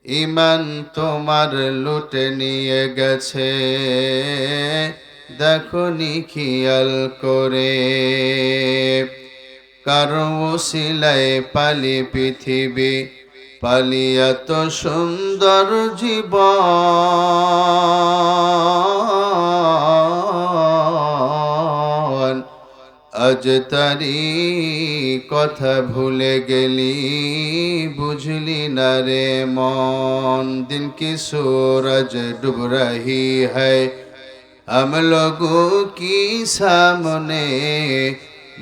ইমান তোমার লুটে নিয়ে গেছে, দেখনি খেয়াল করে। কারো উসিলায় পালি পৃথিবী, পালি এত সুন্দর জীবন। আজ তারি কথা ভুলে গেলি, বুঝলি না রে মন। দিন কি सूरज डूब रही है, हम लोगों की सामने,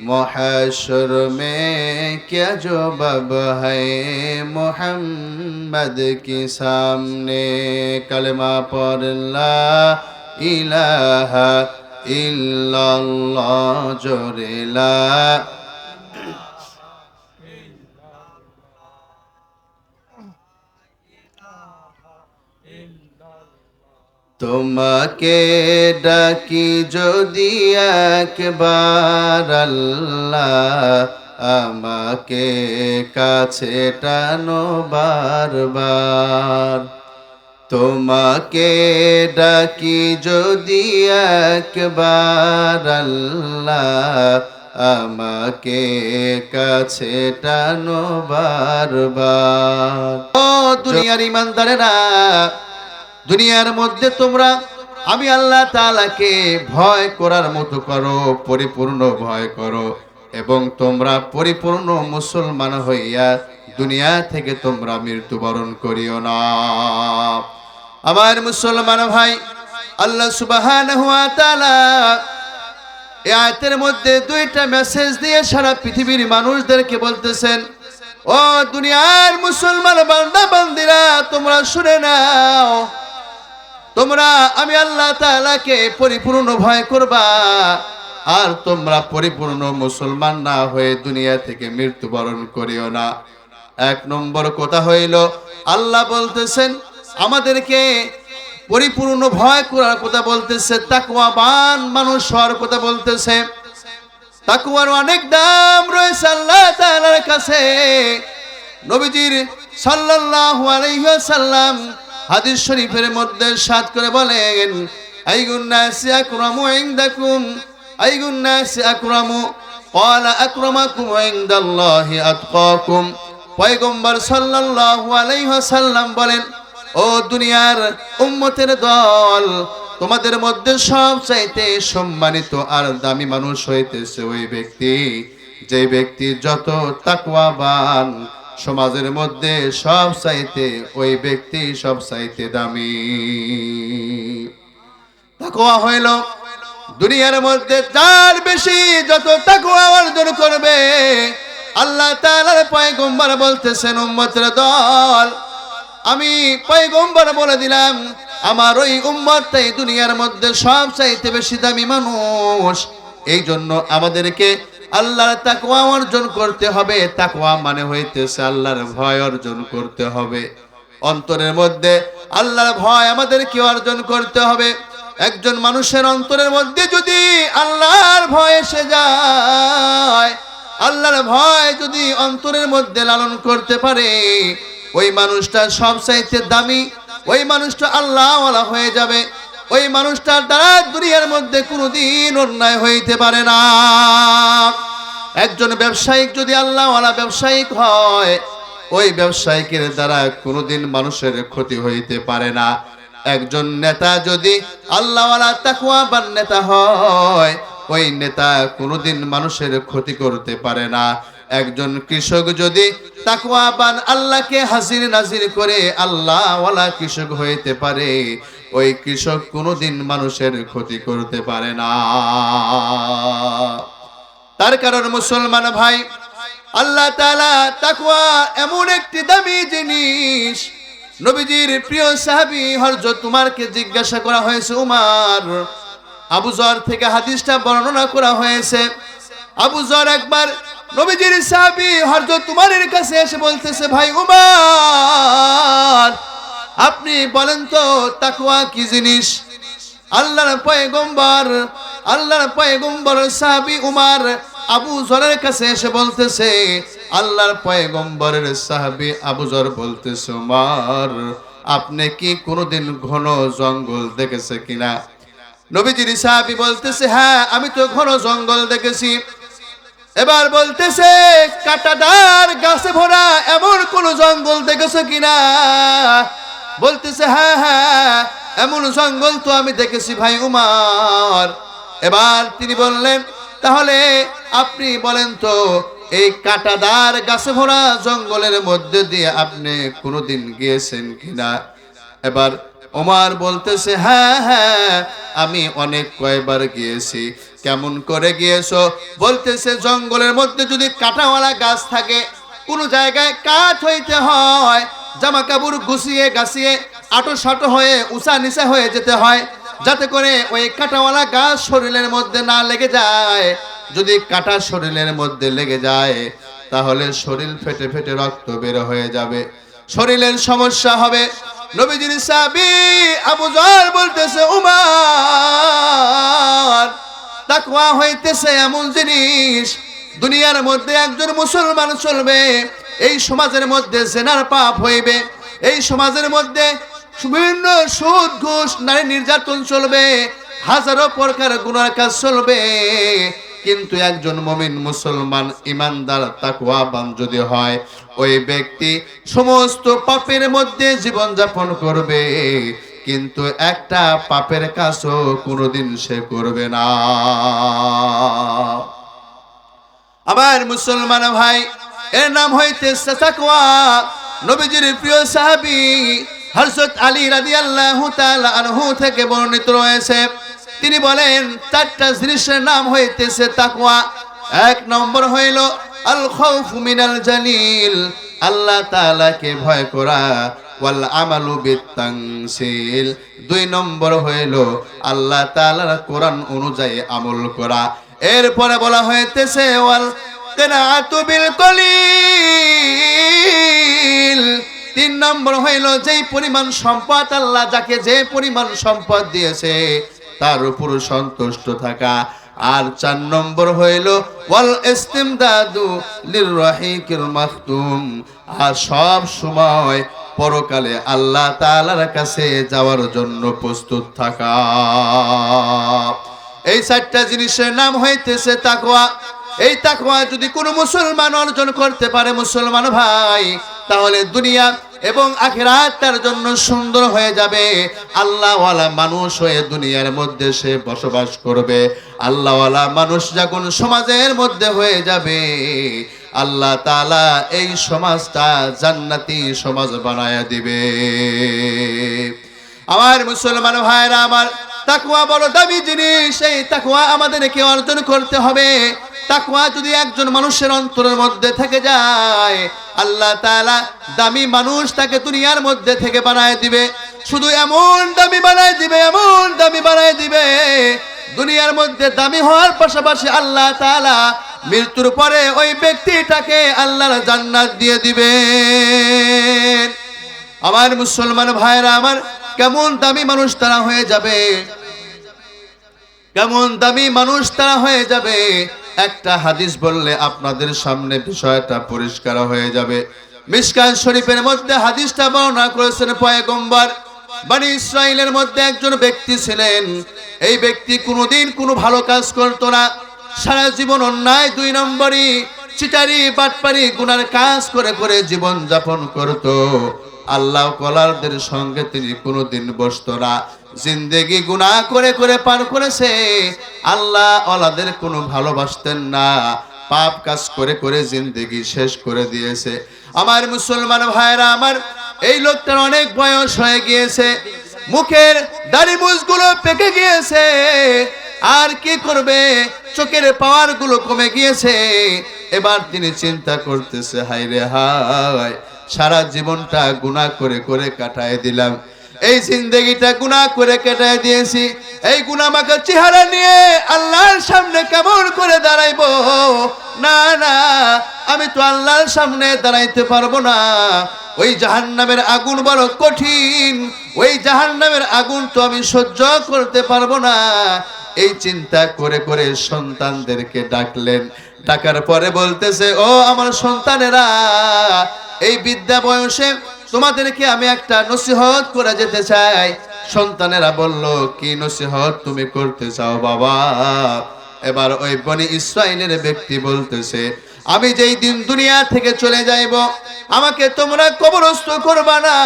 महशर में क्या जवाब है मोहम्मद के सामने। कलमा पर ला इलाहा इल्लल्लाह जोरे ला। তোমাকে ডাকি যদি একবার আল্লাহ, আমাকে কাছে টানো বারবার। তোমাকে ডাকি যদি একবার আল্লাহ, আমাকে কাছে টানো বারবার। ও দুনিয়ার ইমানদারেরা, দুনিয়ার মধ্যে তোমরা আমি আল্লাহ তাআলাকে ভয় করার মতো করো, পরিপূর্ণ ভয় করো, এবং তোমরা পরিপূর্ণ মুসলমান হইয়া দুনিয়া থেকে তোমরা মৃত্যুবরণ করিও না। আমার মুসলমান ভাই, আল্লাহ সুবহানাহু ওয়া তাআলা এই আয়াতের মধ্যে দুইটা মেসেজ দিয়ে সারা পৃথিবীর মানুষদেরকে বলতেছেন, ও দুনিয়ার মুসলমান বান্দা বান্দিরা, তোমরা শুনে নাও, তোমরা আমি আল্লাহ তাআলাকে পরিপূর্ণ ভয় করবা, আর তোমরা পরিপূর্ণ মুসলমান না হয়ে দুনিয়া থেকে মৃত্যুবরণ করিও না। এক নম্বর কথা হইল, আল্লাহ বলতেছেন আমাদেরকে পরিপূর্ণ ভয় করার কথা বলতেছে, তাকওয়াবান মানুষ হওয়ার কথা বলতেছে। তাকওয়ার অনেক দাম রয়েছে আল্লাহ তাআলার কাছে। নবীজির সাল্লাল্লাহু আলাইহি ওয়াসাল্লাম হাদিস শরীফের মধ্যে সাত করে বলেন, আইয়ুন নাসি আকরামু ইনদাকুম, আইয়ুন নাসি আকরামু, ক্বালা আকরামাকুম ইনদাল্লাহি আতকাকুম। পয়গম্বর সাল্লাল্লাহু আলাইহি ওয়াসাল্লাম বলেন, ও দুনিয়ার উম্মতের দল, তোমাদের মধ্যে সবচাইতে সম্মানিত আর দামি মানুষ হইতেছে ওই ব্যক্তি, যে ব্যক্তি যত তাকওয়াবান, সমাজের মধ্যে সব চাইতে ওই ব্যক্তি সব চাইতে দামি। তাকওয়া হইল দুনিয়ার মধ্যে যার বেশি যত তাকওয়া অর্জন করবে, আল্লাহ তাআলার পয়গম্বর বলতেছেন, উম্মতের দল, আমি পয়গম্বর বলে দিলাম আমার ওই উম্মতটাই দুনিয়ার মধ্যে সব চাইতে বেশি দামি মানুষ। এই জন্য আমাদেরকে আল্লাহর তাকওয়া অর্জন করতে হবে। তাকওয়া মানে হইতেছে আল্লাহর ভয় অর্জন করতে হবে। অন্তরের মধ্যে আল্লাহর ভয় আমাদেরকে অর্জন করতে হবে। একজন মানুষের অন্তরের মধ্যে যদি আল্লাহর ভয় এসে যায়, আল্লাহর ভয় যদি অন্তরের মধ্যে লালন করতে পারে, ওই মানুষটা সবচাইতে দামি, ওই মানুষটা আল্লাহওয়ালা হয়ে যাবে। ওই মানুষটার দ্বারা দুনিয়ার মধ্যে কোনোদিন অন্যায় হইতে পারে না। একজন ব্যবসায়িক যদি আল্লাহওয়ালা ব্যবসায়িক হয়, ওই ব্যবসায়িকের দ্বারা কোনোদিন মানুষের ক্ষতি হইতে পারে না। একজন নেতা যদি আল্লাহওয়ালা তাকওয়াবান নেতা হয়, ওই নেতা কোনোদিন মানুষের ক্ষতি করতে পারে না। একজন কৃষক যদি তাকওয়াবান আল্লাহকে হাজির নাজির করে আল্লাহওয়ালা কৃষক হইতে পারে, ওই কৃষক কোনোদিন মানুষের ক্ষতি করতে পারে না। তার কারণ মুসলমান ভাই, আল্লাহ তাআলা তাকওয়া এমন একটি দামি জিনিস। নবীজির প্রিয় সাহাবী হযরত উমরকে জিজ্ঞাসা করা হয়েছে, উমর, আবু যর থেকে হাদিসটা বর্ণনা করা হয়েছে। আবু যর একবার নবীজির সাহাবী হযরত উমরের কাছে এসে বলতেছে, ভাই উমর, আপনি বলেন তো তাকওয়া কি জিনিস? আল্লাহর পয়গম্বর সাহাবী উমর আবু যরের কাছে এসে বলতেছে, আল্লাহর পয়গম্বরের সাহাবী আবু যর বলতেছে, ওমর আপনি কি কোনোদিন ঘন জঙ্গল দেখেছে কিনা? নবীজির সাহাবী বলতেছে, হ্যাঁ আমি তো ঘন জঙ্গল দেখেছি। এবার বলতেছে, কাঁটাদার গাছে ভরা এমন কোন জঙ্গল দেখেছো কিনা? বলতেছে, হ্যাঁ হ্যাঁ এমন জঙ্গল তো আমি দেখেছি ভাই উমর। এবার তিনি বললেন, তাহলে আপনি বলেন তো এই কাঁটাদার গাছে ভরা জঙ্গলের মধ্যে দিয়ে আপনি কোনোদিন গিয়েছেন কিনা? এবার ওমর বলতেছে, হ্যাঁ হ্যাঁ আমি অনেক কয়বার গিয়েছি। কেমন করে গিয়েছো? বলতেছে, জঙ্গলের মধ্যে যদি কাঁটাওয়ালা গাছ থাকে, কোনো জায়গায় কাঠ হইতে হয়, জামা কাপড় গুছিয়ে গাছিয়ে আটো সাটো হয়ে উঁচা নিচা হয়ে যেতে হয়, যাতে করে ওই কাঁটাওয়ালা গাছ শরীরের মধ্যে না লেগে যায়। যদি কাঁটা শরীরের মধ্যে লেগে যায় তাহলে শরীর ফেটে ফেটে রক্ত বের হয়ে যাবে, শরীরের সমস্যা হবে। নবীজির সাহাবী আবু যর বলতেছে, উমর তাকওয়া হইতেছে এমন জিনিস, দুনিয়ার মধ্যে একজন মুসলমান চলবে, এই সমাজের মধ্যে জেনার পাপ হইবে, এই সমাজের মধ্যে বিভিন্ন সুদ ঘুষ নারী নির্যাতন চলবে, হাজারো প্রকার গুনার কাজ চলবে, কিন্তু একজন মুমিন মুসলমান ইমানদার তাকওয়াবান যদি হয়, ওই ব্যক্তি সমস্ত পাপের মধ্যে জীবন যাপন করবে, কিন্তু একটা পাপের কাজও কোনোদিন সে করবে না। আমার মুসলমান ভাই, এর নাম হইতেছে তাকওয়া। নবীজির প্রিয় সাহাবী হযরত আলী রাদিয়াল্লাহু তাআলা আনহু থেকে বর্ণিত রয়েছে, তিনি বলেন চারটা জিনিসের নাম হইতেছে তাকওয়া। এক নম্বর হইল আল খাউফু মিনাল জালিল, আল্লাহ তাআলাকে ভয় করা, ওয়াল আমালু বিতানসিল, দুই নম্বর হইল আল্লাহ তাআলার কোরআন অনুযায়ী আমল করা। এরপরে বলা হইতেছে ওয়াল কিনাআতু বিল কলিল, তিন নম্বর হইল যেই পরিমাণ সম্পদ আল্লাহ যাকে যে পরিমাণ সম্পদ দিয়েছে তার উপর সন্তুষ্ট থাকা। আর চার নম্বর হইল ওয়াল ইস্তিমদাদু লিররাহিকিল মাখতুম, আর সব সময় পরকালে আল্লাহ তাআলার কাছে যাওয়ার জন্য প্রস্তুত থাকা। এই চারটা জিনিসের নাম হইতেছে তাকওয়া। এই তাকওয়া যদি কোনো মুসলমান অর্জন করতে পারে মুসলমান ভাই, তাহলে দুনিয়া এবং আখিরাত তার জন্য সুন্দর হয়ে যাবে। আল্লাহওয়ালা মানুষ হয়ে দুনিয়ার মধ্যে সে বসবাস করবে। আল্লাহওয়ালা মানুষ যখন সমাজের মধ্যে হয়ে যাবে, আল্লাহ তাআলা এই সমাজটা জান্নাতি সমাজ বানায়া দিবে। আমার মুসলমান ভাইরা আমার, তাকওয়া বড় দামি জিনিস। এই তাকওয়া আমাদেরকে অর্জন করতে হবে। তাকওয়া যদি একজন মানুষের অন্তরের মধ্যে থেকে যায়, আল্লাহ তাআলা দামি মানুষ তাকে দুনিয়ার মধ্যে থেকে বানায় দিবে। শুধু এমন দামি বানায় দিবে, এমন দামি বানায় দিবে, দুনিয়ার মধ্যে দামি হওয়ার পাশাপাশি আল্লাহ তাআলা মৃত্যুর পরে ওই ব্যক্তিটাকে আল্লাহর জান্নাত দিয়ে দিবেন। আমার মুসলমান ভাইরা আমার, কেমন দামি মানুষ তারা হয়ে যাবে, কেমন দামি মানুষ তারা হয়ে যাবে। একটা হাদিস বললে আপনাদের সামনে বিষয়টা পরিষ্কার হয়ে যাবে। মিশকাত শরীফের মধ্যে হাদিসটা বর্ণনা করেছেন পয়গম্বর। বনি ইসরাইলের মধ্যে একজন ব্যক্তি ছিলেন। এই ব্যক্তি কোনোদিন কোনো ভালো কাজ করতো না, সারা জীবন অন্যায়, দুই নম্বরই চিটারি বাটপারি গুনার কাজ করে করে জীবন যাপন করতো। আল্লাহ কলারদের সঙ্গে তিনি কোনোদিন বসতো না, জিন্দেগি গুনাহ করে করে পার করেছে। আল্লাহ ওয়ালাদের কোনো ভালোবাসতেন না, পাপ কাজ করে করে জিন্দেগি শেষ করে দিয়েছে। আমার মুসলমান ভাইরা আমার, এই লোকটার অনেক বয়স হয়ে গিয়েছে, মুখের দাড়ি মুছগুলো পেকে গিয়েছে, আর কি করবে, চোখের পাওয়ার গুলো কমে গিয়েছে। এবার তিনি চিন্তা করতেছে, হায় রে হায়, সারা জীবনটা গুনাহ করে করে কাটায় দিলাম, এই জিন্দেগিটা গুনাহ করে কাটায় দিয়েছি, এই গুনাহমাখা চেহারা নিয়ে আল্লাহর সামনে কেমন করে দাঁড়াইবো? না না, আমি তো আল্লাহর সামনে দাঁড়াইতে পারবো না। ওই জাহান্নামের আগুন বড় কঠিন, ওই জাহান্নামের আগুন তো আমি সহ্য করতে পারবো না। এই চিন্তা করে করে সন্তানদেরকে ডাকলেন, ডাকার পরে বলতেছে, ও আমার সন্তানেরা, এই বিদ্যা বয়সে তোমাদেরকে আমি একটা নসিহত করে যেতে চাই। সন্তানেরা বলল, কি নসিহত তুমি করতে চাও বাবা? এবার ওই বনি ইসরাইলের ব্যক্তি বলতেছে, আমি যেই দিন দুনিয়া থেকে চলে যাইব, আমাকে তোমরা কবরস্থ করবা না,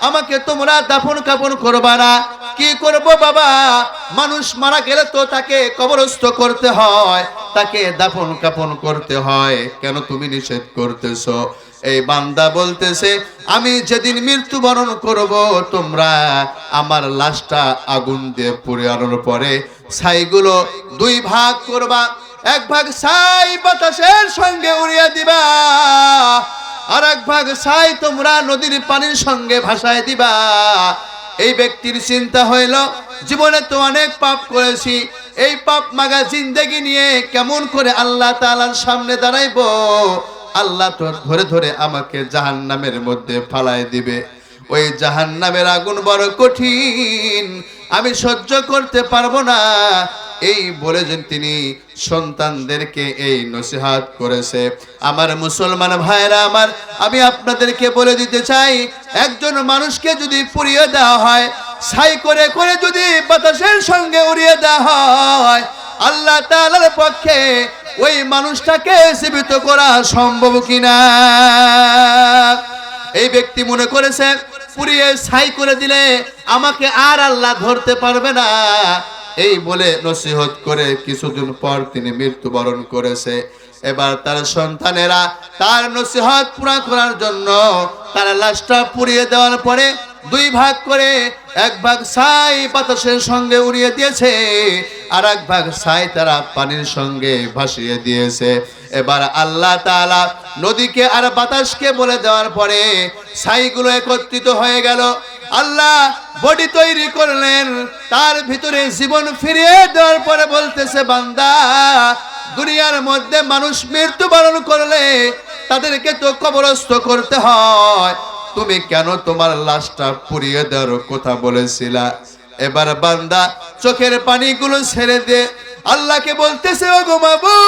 আমাকে তোমরা দাফন কাফন করবা না। কি করব বাবা? মানুষ মারা গেলে তো তাকে কবরস্থ করতে হয়, তাকে দাফন কাফন করতে হয়, কেন তুমি নিষেধ করতেছো? এই বান্দা বলতেছে, আমি যেদিন মৃত্যুবরণ করব, তোমরা আমার লাশটা আগুন দিয়ে পুড়ানোর পরে ছাইগুলো দুই ভাগ করবা, এক ভাগ ছাই বাতাসের সঙ্গে উড়িয়ে দিবা, আর এক ভাগ ছাই তোমরা নদীর পানির সঙ্গে ভাসায় দিবা। এই ব্যক্তির চিন্তা হইল, জীবনে তো অনেক পাপ করেছি, এই পাপ মাগা জিন্দেগি নিয়ে কেমন করে আল্লাহ তাআলার সামনে দাঁড়াইবো? আল্লাহ তো ধরে ধরে আমাকে জাহান্নামের মধ্যে ফালায় দিবে। ওই জাহান্নামের আগুন বড় কঠিন, আমি সহ্য করতে পারবো না। এই বলে যে তিনি সন্তানদেরকে এই নসিহত করেছে। আমার মুসলমান ভাইরা আমার, আমি আপনাদেরকে বলে দিতে চাই, একজন মানুষকে যদি পুড়িয়ে দেওয়া হয়, ছাই করে করে যদি বাতাসের সঙ্গে উড়িয়ে দেওয়া হয়, আল্লাহ তাআলার পক্ষে ওই মানুষটাকে জীবিত করা সম্ভব কিনা? এই ব্যক্তি মনে করেছে, পুড়িয়ে ছাই করে দিলে আমাকে আর আল্লাহ ধরতে পারবে না। এই বলে নসিহত করে কিছুদিন পর তিনি মৃত্যুবরণ করেছে। এবার তার সন্তানেরা তার নসিহত পুরা করার জন্য তার লাশটা পুড়িয়ে দেওয়ার পরে দুই ভাগ করে, এক ভাগ ছাই বাতাসের সঙ্গে উড়িয়ে দিয়েছে, আর এক ভাগ ছাই তারা পানির সঙ্গে ভাসিয়ে দিয়েছে। এবার আল্লাহ তাআলা নদীকে আর বাতাসকে বলে দেওয়ার পরে ছাইগুলো একত্রিত হয়ে গেল। আল্লাহ বডি তৈরি করলেন, তার ভিতরে জীবন ফিরিয়ে দেওয়ার পরে বলতেছে, বান্দা, দুনিয়ার মধ্যে মানুষ মৃত্যুবরণ করলে তাদেরকে তো কবরস্থ করতে হয়, তুমি কেন তোমার লাশটা পুড়িয়ে দেওয়ার কথা বলেছিলা? এবার বান্দা চোখের পানিগুলো ছেড়ে দে, আল্লাহকে বলতেছে, ওগো মাবুদ,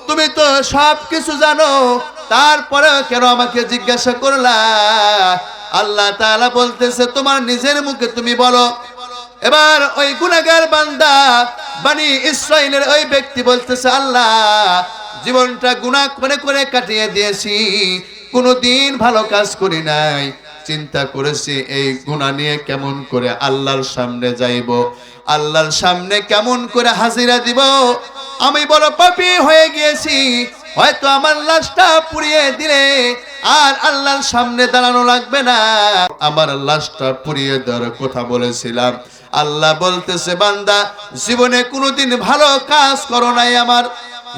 তুমি তো সব কিছু জানো, তারপরে কেন আমাকে জিজ্ঞাসা করলা? আল্লাহ তাআলা বলতেছে, তোমার নিজের মুখে তুমি বলো। এবার ওই গুনাহগার বান্দা বনি ইসরাইলের ওই ব্যক্তি বলতেছে, আল্লাহ, জীবনটা গুনাহ করে করে কাটিয়ে দিয়েছি, কোনোদিন ভালো কাজ করি নাই, চিন্তা করেছি এই গুনাহ নিয়ে কেমন করে আল্লাহর সামনে যাইব, আল্লাহর সামনে কেমন করে হাজিরা দিব। আমি বড় পাপী হয়ে গিয়েছি, হয়তো আমার লাশটা পুড়িয়ে দিলে আর আল্লাহর সামনে দাঁড়ানো লাগবে না, আমার লাশটা পুড়িয়ে দেওয়ার কথা বলেছিলাম। আল্লাহ বলতেছে, বান্দা, জীবনে কোনোদিন ভালো কাজ করো নাই, আমার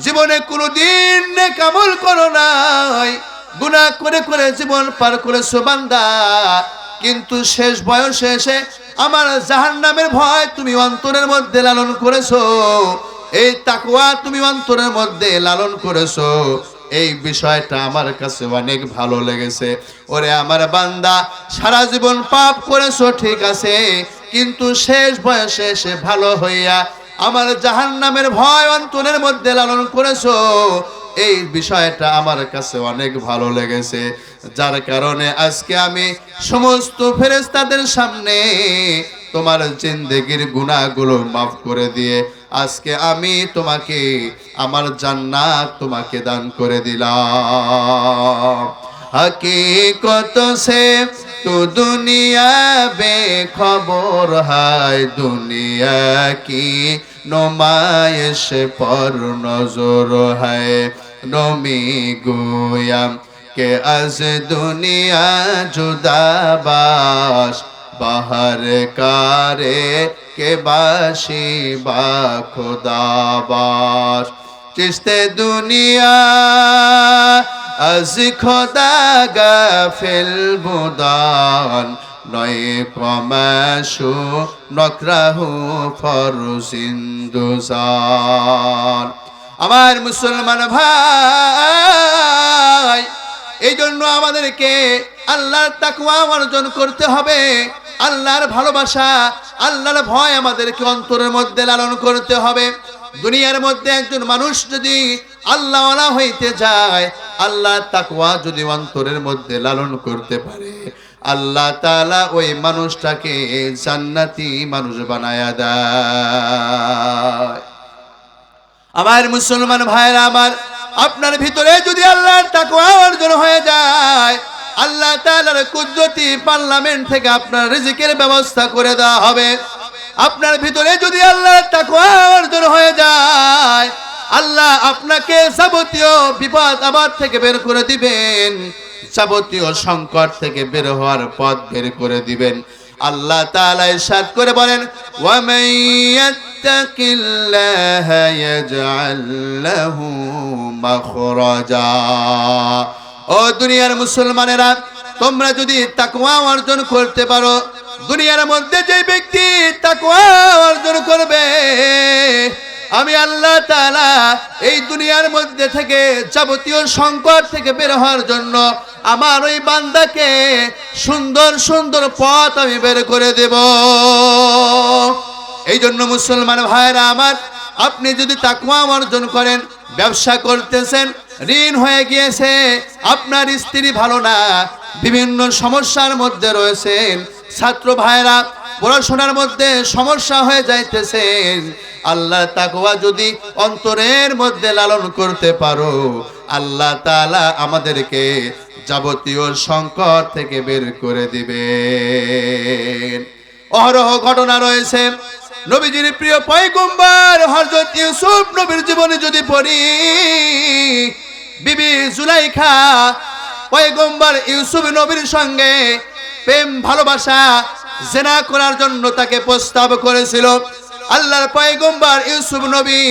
জীবনে কোনোদিন নেক আমল করো নাই, গুনাহ করে করে জীবন পার করেছো বান্দা, কিন্তু শেষ বয়সে এসে আমার জাহান্নামের ভয় তুমি অন্তরের মধ্যে লালন করেছো, এই তাকওয়া তুমি অন্তরের মধ্যে লালন করেছো, এই বিষয়টা আমার কাছে অনেক ভালো লেগেছে। ওরে আমার বান্দা, সারা জীবন পাপ করেছো ঠিক আছে, কিন্তু শেষ বয়সে এসে ভালো হইয়া আমার জাহান্নামের ভয় অন্তরের মধ্যে লালন করেছো, এই বিষয়টা আমার কাছে অনেক ভালো লেগেছে। যার কারণে আজকে আমি সমস্ত ফেরেশতাদের সামনে তোমার জিন্দেগির গুনাহগুলো মাফ করে দিয়ে আজকে আমি তোমাকে আমার জান্নাত তোমাকে দান করে দিলাম। हकीकत से तो दुनिया बेखबर है, दुनिया की नुमाइश पर नजर है, नमी गोयाम के अज दुनिया जुदाबाश बाहर कारे के बाशी बा खुदाबाश चिश्ते दुनिया از خدا গাফিল বুদান নয় কমাশু নকরাহু ফরজিন্দুজান। আমার মুসলমান ভাই, এই জন্য আমাদেরকে আল্লাহর তাকওয়া অর্জন করতে হবে। আল্লাহর ভালোবাসা, আল্লাহর ভয় আমাদেরকে অন্তরের মধ্যে লালন করতে হবে। দুনিয়ার মধ্যে একজন মানুষ যদি আল্লাহওয়ালা হইতে যায়, আল্লাহ তাকওয়া যদি অন্তরের মধ্যে লালন করতে পারে, আল্লাহ তাআলা ওই মানুষটাকে জান্নাতি মানুষ বানায়া দেয়। আমার মুসলমান ভাইরা আমার, আপনার ভিতরে যদি আল্লাহর তাকওয়া অর্জন হয়ে যায়, আল্লাহ তাআলার কুদরতি পার্লামেন্ট থেকে আপনার রিজিকের ব্যবস্থা করে দেওয়া হবে। আপনার ভিতরে যদি আল্লাহর তাকওয়া অর্জন হয়ে যায়, আল্লাহ আপনাকে যাবতীয় বিপদ আপদ থেকে বের করে দিবেন, যাবতীয় সংকট থেকে বের হওয়ার পথ বের করে দিবেন। আল্লাহ তাআলা ইরশাদ করে বলেন, ওয়া মান ইয়াত্তাকিল্লাহা ইয়াজআল লাহু মাখরাজা। ও দুনিয়ার মুসলমানেরা, তোমরা যদি তাকওয়া অর্জন করতে পারো, দুনিয়ার মধ্যে যে ব্যক্তি তাকওয়া অর্জন করবে, আমি আল্লাহ তাআলা এই দুনিয়ার মধ্যে থেকে যাবতীয় সংকট থেকে বের হওয়ার জন্য আমার ওই বান্দাকে সুন্দর সুন্দর পথ আমি বের করে দেব। এই জন্য মুসলমান ভাইরা আমার, আপনি যদি তাকওয়া অর্জন করেন, ব্যবসা করতেছেন, ঋণ হয়ে গিয়েছে, আপনার স্ত্রী ভালো না, বিভিন্ন সমস্যার মধ্যে রয়েছেন, ছাত্র ভাইরা পড়াশোনার মধ্যে সমস্যা হয়ে যাইতেছেন, আল্লাহ তাকওয়া যদি অন্তরের মধ্যে লালন করতে পারো, আল্লাহ তাআলা আমাদেরকে যাবতীয় সংকট থেকে বের করে দিবেন। অহরহ ঘটনা রয়েছে। নবীজির প্রিয় পয়গম্বর হযরত ইউসুফ নবীর জীবনে যদি পড়ি, বিবি জুলাইখা পয়গম্বর ইউসুফ নবীর সঙ্গে প্রেম ভালোবাসা জিনা করার জন্য তাকে প্রস্তাব করেছিল। আল্লাহর পয়গম্বর ইউসুফ নবী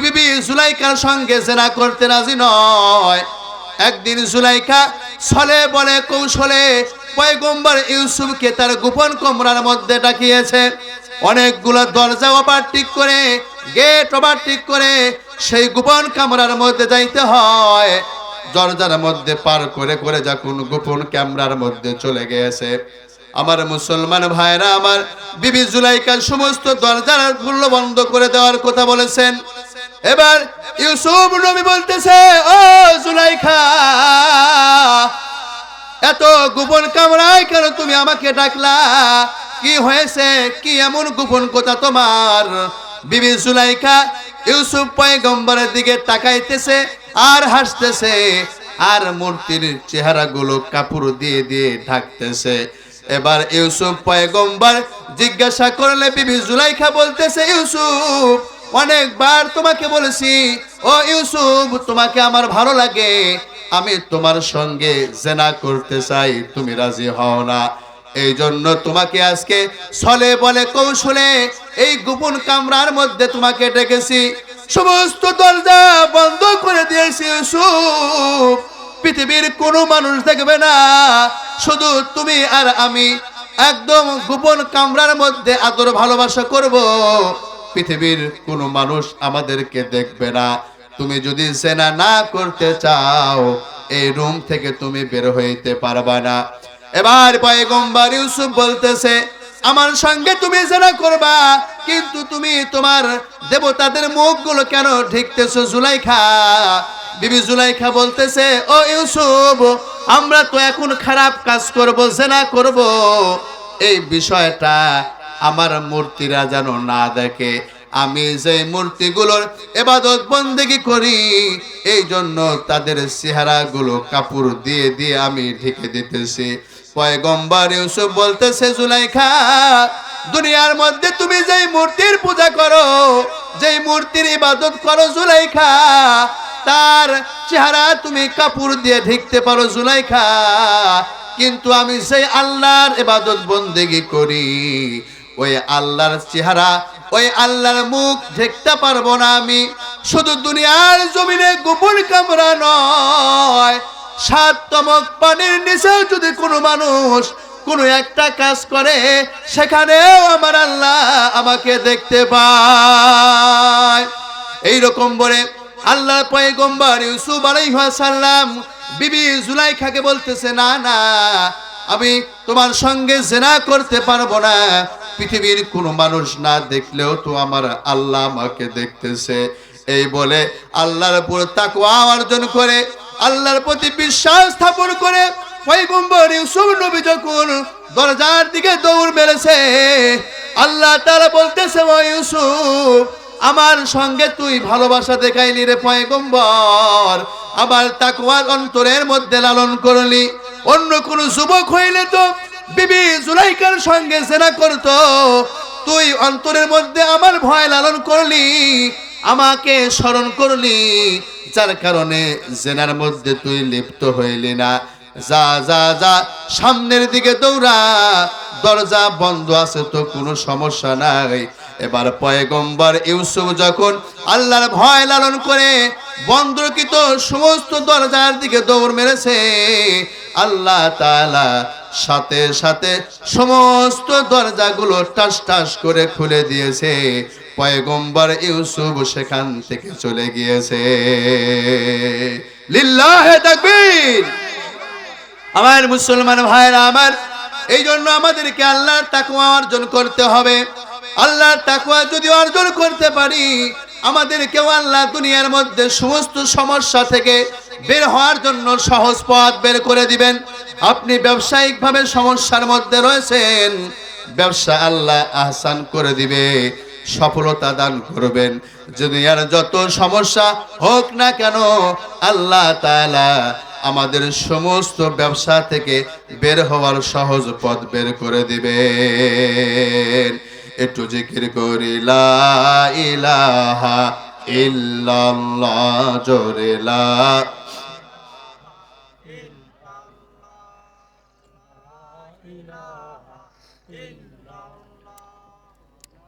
বিবি জুলাইখার সঙ্গে জিনা করতে রাজি নয়। একদিন জুলাইখা ছলে বলে কৌশলে পয়গম্বর ইউসুফকে তার গোপন কমরার মধ্যে ডাকিয়েছে। অনেকগুলো দরজা ওভারটেক করে, গেট ওভারটেক করে সেই গোপন কামরার মধ্যে যাইতে হয়। দরজার মধ্যে পার করে করে যখন গোপন ক্যামেরার মধ্যে চলে গেছে, আমার মুসলমান ভাইরা আমার, বিবি জুলাইখার সমস্ত দরজাগুলো বন্ধ করে দেওয়ার কথা বলেছেন। এবার ইউসুফ নবী বলতেছে, ও জুলাইখা, এত গোপন কামরায় কেন তুমি আমাকে ডাকলা? কি হয়েছে? কি এমন গোপন কথা তোমার? বিবি জুলাইখা ইউসুফ পয়গম্বরের দিকে তাকাইতেছে আর হাসতেছে, আর মূর্তির চেহারাগুলো কাপড় দিয়ে দিয়ে ঢাকতেছে। এবার ইউসুফ পয়গম্বর জিজ্ঞাসা করলে বিবি জুলাইখা বলতেছে, ইউসুফ, অনেকবার তোমাকে বলেছি, ও ইউসুফ, তোমাকে আমার ভালো লাগে, আমি তোমার সঙ্গে জিনা করতে চাই, তুমি রাজি হও না। এই জন্য তোমাকে আজকে ছলে বলে কৌশলে এই গোপন কামরার মধ্যে তোমাকে ডেকেছি। সমস্ত দরজা বন্ধ করে দিয়েছি ইউসুফ, পৃথিবীর কোনো মানুষ দেখবে না, শুধু তুমি আর আমি একদম গোপন কামরার মধ্যে আদর ভালোবাসা করব, পৃথিবীর কোনো মানুষ আমাদেরকে দেখবে না। তুমি যদি জিনা না করতে চাও, এই রুম থেকে তুমি বের হইতে পারবা না। এবার পয়গম্বর ইউসুফ বলতেছে, আমার সঙ্গে তুমি জিনা করবা, কিন্তু তুমি তোমার দেবতাদের মুখগুলো কেন ঢেকতেছো জুলাইখা? বিবি জুলাইখা বলতেছে, ও ইউসুফ, আমরা তো এখন খারাপ কাজ করব, জিনা করব, এই বিষয়টা আমার মূর্তিরা যেন না দেখে। আমি যে মূর্তিগুলোর ইবাদত বন্দেগী করি, এই জন্য তাদের চেহারাগুলো কাপড় দিয়ে দিয়ে আমি ঢেকে দিতেছি। পয়গম্বর ইউসুফ বলতেছে, জুলাইখা, দুনিয়ার মধ্যে তুমি যেই মূর্তির পূজা করো, যেই মূর্তির ইবাদত করো জুলাইখা, তার চেহারা তুমি কাপড় দিয়ে ঢেকতে পারো জুলাইখা, কিন্তু আমি সেই আল্লাহর ইবাদত বন্দেগী করি, ওই আল্লাহর চেহারা, ওই আল্লাহর মুখ ঢেকতে পারবো না আমি। শুধু দুনিয়ার জমিনে গোপন কামরা নয়, 7 তমক পানির নিচেও যদি কোনো মানুষ কোনো একটা কাজ করে, সেখানেও আমার আল্লাহ আমাকে দেখতে পায়। এইরকম বলে আল্লাহর পয়গম্বর ইউসুফ আলাইহিস সালাম বিবি জুলাইখাকে বলতেছে, না না, আমি তোমার সঙ্গে জিনা করতে পারবো না। পৃথিবীর কোনো মানুষ না দেখলেও তো আমার আল্লাহ আমাকে দেখতেছে। এই বলে আল্লাহর উপর তাকওয়া অর্জন করে, আল্লাহর প্রতি বিশ্বাস স্থাপন করে পয়গম্বর ইউসুফ নবী যখন দরজার দিকে দৌড় মেরেছে, আল্লাহ তাআলা বলতেছে, ও ইউসুফ, আমার সঙ্গে তুই ভালোবাসা দেখাইলি রে পয়গম্বর, আমার তাকওয়া অন্তরের মধ্যে লালন করলি। অন্য কোন যুবক হইলে তো বিবি জুলাইখার সঙ্গে জিনা করত, তুই অন্তরের মধ্যে আমার ভয় লালন করলি, আমাকে স্মরণ করলি, যার কারণে জিনার মধ্যে তুই লিপ্ত হইলি না। যা যা যা, সামনের দিকে দৌড়া, দরজা বন্ধ আছে তো কোনো সমস্যা নাই। এবার পয়গম্বর ইউসুফ যখন আল্লাহর ভয় লালন করে বন্ধকৃত সমস্ত দরজার দিকে দৌড় মেরেছে, আল্লাহ তাআলা সাথে সাথে সমস্ত দরজাগুলো টাস টাস করে খুলে দিয়েছে। পয়গম্বর ইউসুফ সেখান থেকে চলে গিয়েছে। লিল্লাহে তাকবীর। আমার মুসলমান ভাইরা আমার, এই জন্য আমাদেরকে আল্লাহর তাকওয়া অর্জন করতে হবে। আল্লাহর তাকওয়া যদি অর্জন করতে পারি, আমাদেরকেও আল্লাহ দুনিয়ার মধ্যে সমস্ত সমস্যা থেকে বের হওয়ার জন্য সহজ পথ বের করে দিবেন। আপনি ব্যবসায়িকভাবে সমস্যার মধ্যে রয়েছেন, ব্যবসা আল্লাহ আহসান করে দিবে, সফলতা দান করবেন। দুনিয়ার যত সমস্যা হোক না কেন, আল্লাহ তাআলা আমাদের সমস্ত ব্যবসা থেকে বের হওয়ার সহজ পথ বের করে দিবেন। একটু জিকির করি লা ইলাহা ইল্লাল্লাহ, জোরে লা।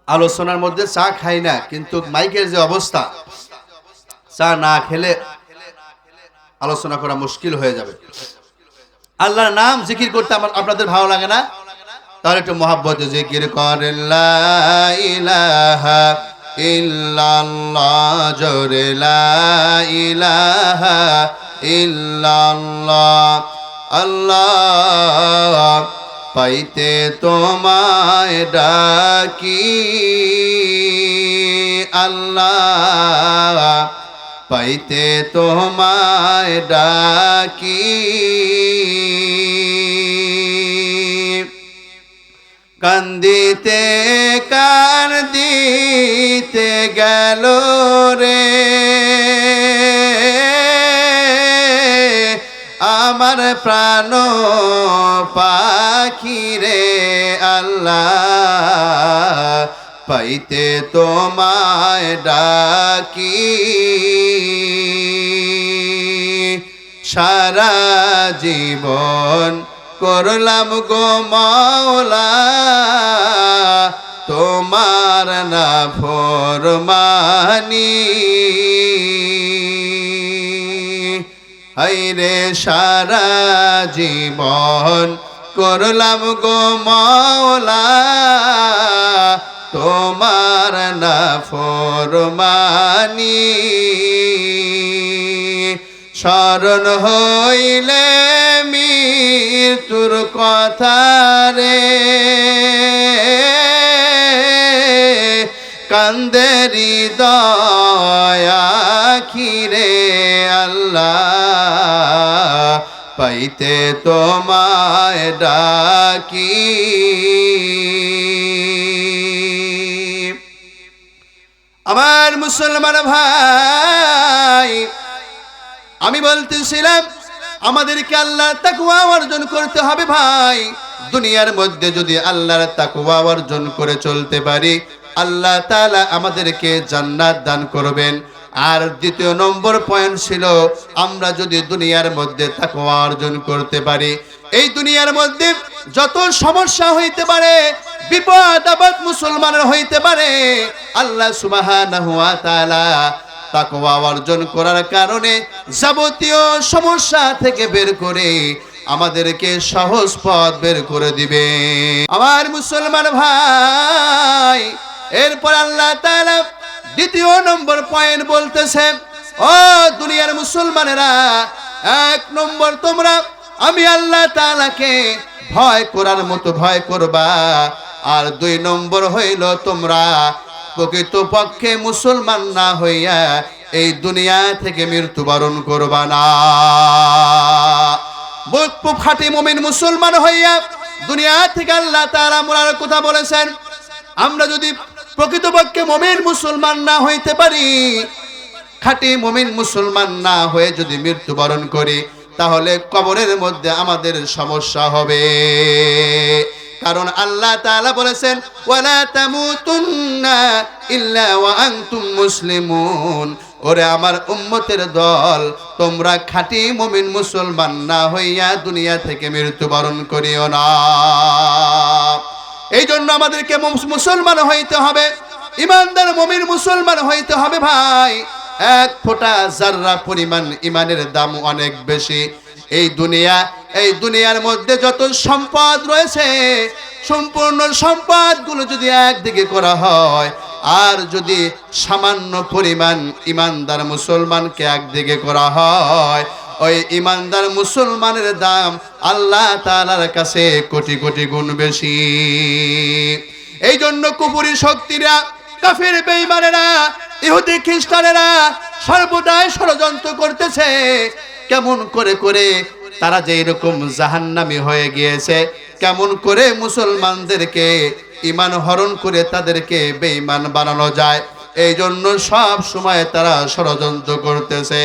আলোচনার মধ্যে চা খাই না, কিন্তু মাইকের যে অবস্থা, চা না খেলে আলোচনা করা মুশকিল হয়ে যাবে। আল্লাহর নাম জিকির করতে আপনাদের ভালো লাগে না? তাহলে একটু মহাব্বতে জিকির করেন লা ইলাহা ইল্লাল্লাহ, জোরে লা ইলাহা ইল্লাল্লাহ। আল্লাহ পাইতে তোমায় ডাকি, আল্লাহ পাইতে তোমায় ডাকি, কান্দিতে কান্দিতে গেল রে আমার প্রাণ পাখি রে, আল্লাহ পাইতে তোমায় ডাকি, সারা জীবন করলাম গো মাওলা তোমার না ফরমানি, হায়রে সারা জীবন করলাম গো মাওলা তোমার না ফরমানি, স্মরণ হইলে মৃত্যুর কথা রে কান্দে হৃদয় আখিরে, আল্লাহ পাইতে তোমায় ডাকি। আমার মুসলমান ভাই, আমি বলতেছিলাম আমাদেরকে আল্লাহর তাকওয়া অর্জন করতে হবে ভাই। দুনিয়ার মধ্যে যদি আল্লাহর তাকওয়া অর্জন করে চলতে পারি, আল্লাহ তাআলা আমাদেরকে জান্নাত দান করবেন। আর দ্বিতীয় নম্বর পয়েন্ট ছিল, আমরা যদি দুনিয়ার মধ্যে তাকওয়া অর্জন করতে পারি, এই দুনিয়ার মধ্যে যত সমস্যা হইতে পারে, বিপদ আপদ মুসলমানের হইতে পারে, আল্লাহ সুবহানাহু ওয়া তাআলা তাকওয়া অর্জন করার কারণে যাবতীয় সমস্যা থেকে বের করে আমাদেরকে সহজ পথ বের করে দিবে। আমার মুসলমান ভাই, এরপর আল্লাহ তাআলা দ্বিতীয় নম্বর পয়েন্ট বলতেছে, ও দুনিয়ার মুসলমানেরা, এক নম্বর তোমরা আমি আল্লাহ তাআলাকে ভয় করার মতো ভয় করবা। আর 2 নম্বর হইল তোমরা প্রকৃতপক্ষে মুসলমান না হইয়া এই দুনিয়া থেকে মৃত্যুবরণ করবা না। খাঁটি মুমিন মুসলমান হইয়া দুনিয়া থেকে আল্লাহ তাআলা মরার কথা বলেছেন। আমরা যদি প্রকৃতপক্ষে মুমিন মুসলমান না হইতে পারি, খাঁটি মুমিন মুসলমান না হয়ে যদি মৃত্যুবরণ করি, তাহলে কবরের মধ্যে আমাদের সমস্যা হবে। কারণ আল্লাহ তাআলা বলেছেন ওয়ালা তামুতুন্না ইল্লা ওয়া আনতুম মুসলিমুন। ওরে আমার উম্মতের দল, তোমরা খাঁটি মুমিন মুসলমান না হইয়া দুনিয়া থেকে মৃত্যুবরণ করিও না। এই জন্য আমাদেরকে মুসলমান হইতে হবে, ইমানদার মুমিন মুসলমান হইতে হবে। ভাই, 1 ফোঁটা জাররা পরিমাণ ইমানের দাম অনেক বেশি। এই দুনিয়ার মধ্যে যত সম্পদ রয়েছে, সম্পূর্ণ সম্পদগুলো যদি একদিকে করা হয়, আর যদি সামান্য পরিমাণ ইমানদার মুসলমানকে একদিকে করা হয়, ওই ইমানদার মুসলমানের দাম আল্লাহ তাআলার কাছে কোটি কোটি গুণ বেশি। এই জন্য কুফরি শক্তিরা, কাফির বেঈমানেরা, ইহুদি খ্রিস্টানেরা সর্বদাই ষড়যন্ত্র করতেছে কেমন করে তারা যে এরকম জাহান্নামী হয়ে গিয়েছে, কেমন করে মুসলমানদেরকে ঈমান হরণ করে তাদেরকে বেঈমান বানানো যায়। এই জন্য সব সময় তারা ষড়যন্ত্র করতেছে।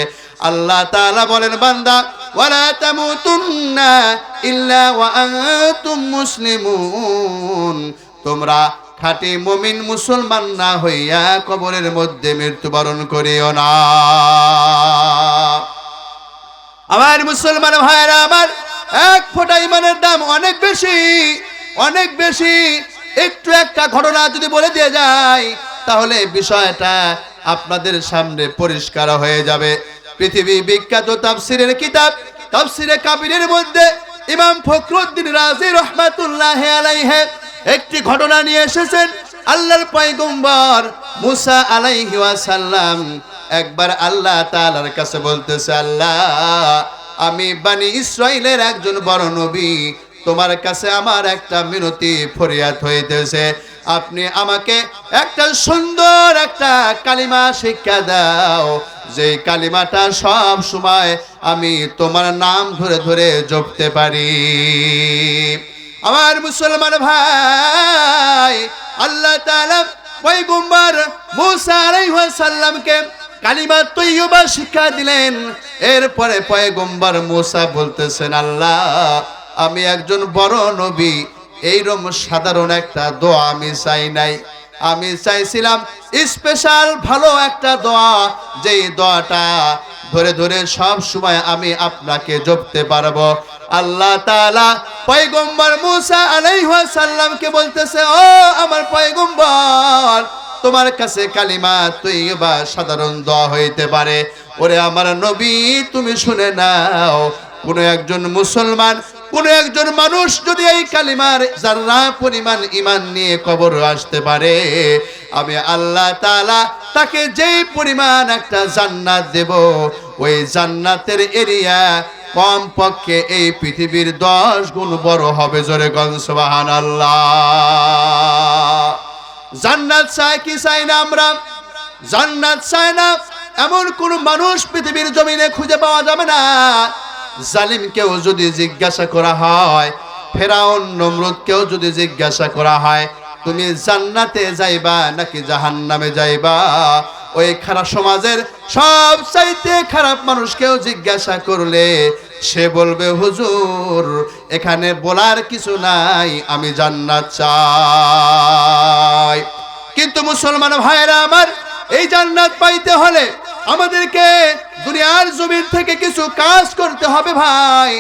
আল্লাহ তাআলা বলেন, বান্দা ওয়ালা তামুতুন্না ইল্লা ওয়া আনতুম মুসলিমুন, তোমরা খাঁটি মুমিন মুসলমান না হইয়া কবরের মধ্যে মৃত্যুবরণ করিও না। আমার মুসলমান ভাইরা আমার, 1 ফোঁটা ইমানের দাম অনেক বেশি, অনেক বেশি। একটু একটা ঘটনা যদি বলে দিয়ে যায়, তাহলে বিষয়টা আপনাদের সামনে পরিষ্কার হয়ে যাবে। পৃথিবী বিখ্যাত তাফসীরের কিতাব তাফসীরে কাবিরের মধ্যে ইমাম ফখরুদ্দীন রাজি রহমাতুল্লাহি আলাইহি একটি ঘটনা নিয়ে এসেছেন। আল্লাহর পয়গম্বর মুসা আলাইহি ওয়াসাল্লাম একবার আল্লাহ তাআলার কাছে বলতেছে, আল্লাহ, আমি বনি ইসরাইলের একজন বড় নবী, তোমার কাছে আমার একটা মিনতি ফরিয়াদ হইতেছে, আপনি আমাকে একটা সুন্দর একটা কালিমা শিক্ষা দাও, যে কালিমাটা সব সময় আমি তোমার নাম ধরে ধরে জপতে পারি। আমার মুসলমান ভাই, আল্লাহ তাআলা পয়গম্বর মুসা আলাইহিস সালামকে কালিমা তৈয়বা শিক্ষা দিলেন। এরপরে পয়গম্বর মুসা বলতেছেন, আল্লাহ, আমি একজন বড় নবী, এইরকম সাধারণ একটা দোয়া আমি চাই নাই, আমি চাইছিলাম স্পেশাল ভালো একটা দোয়া, যেই দোয়াটা ধরে ধরে সব সময় আমি আপনাকে জপতে পারবো। আল্লাহ তাআলা পয়গম্বর মুসা আলাইহিস সালামকে বলতেছে, ও আমার পয়গম্বর, তোমার কাছে কালিমা তৈয়বা সাধারণ দোয়া হইতে পারে, ওরে আমার নবী তুমি শুনে নাও, কোন একজন মুসলমান, কোন একজন মানুষ যদি এই কালিমার যারা পরিমাণ ঈমান নিয়ে কবর আসতে পারে, আমি আল্লাহ তাআলা তাকে যেই পরিমাণ একটা জান্নাত দেব, ওই জান্নাতের এরিয়া কম পক্ষে এই পৃথিবীর 10 গুণ বড় হবে। জোরে কোন সুবহানাল্লাহ। জান্নাত চাই কি চাই না আমরা? জান্নাত চাই না এমন কোন মানুষ পৃথিবীর জমিনে খুঁজে পাওয়া যাবে না। জালিমকেও যদি জিজ্ঞাসা করা হয়, ফেরাউন নমরুদকেও যদি জিজ্ঞাসা করা হয়, তুমি জান্নাতে যাইবা নাকি জাহান্নামে যাইবা, ওই খারাপ সমাজের সবচাইতে খারাপ মানুষকেও জিজ্ঞাসা করলে সে বলবে, হুজুর, এখানে বলার কিছু নাই, আমি জান্নাত চাই। কিন্তু মুসলমান ভাইরা আমার, এই জান্নাত পাইতে হলে আমাদেরকে দুনিয়ার জমিন থেকে কিছু কাজ করতে হবে। ভাই,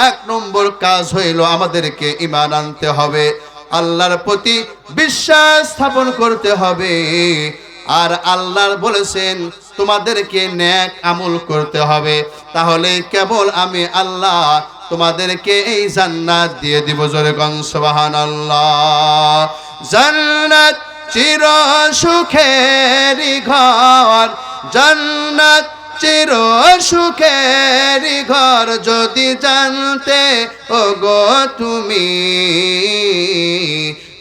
1 নম্বর কাজ হইল আমাদেরকে ঈমান আনতে হবে, আল্লাহর প্রতি বিশ্বাস স্থাপন করতে হবে। আর আল্লাহ বলেছেন তোমাদেরকে নেক আমল করতে হবে, তাহলে কেবল আমি আল্লাহ তোমাদেরকে এই জান্নাত দিয়ে দিব। জোরে কোন সুবহানাল্লাহ। জান্নাত চির সুখের ঘর, জান্নাত চির সুখের ঘর যদি জানতে ওগো তুমি,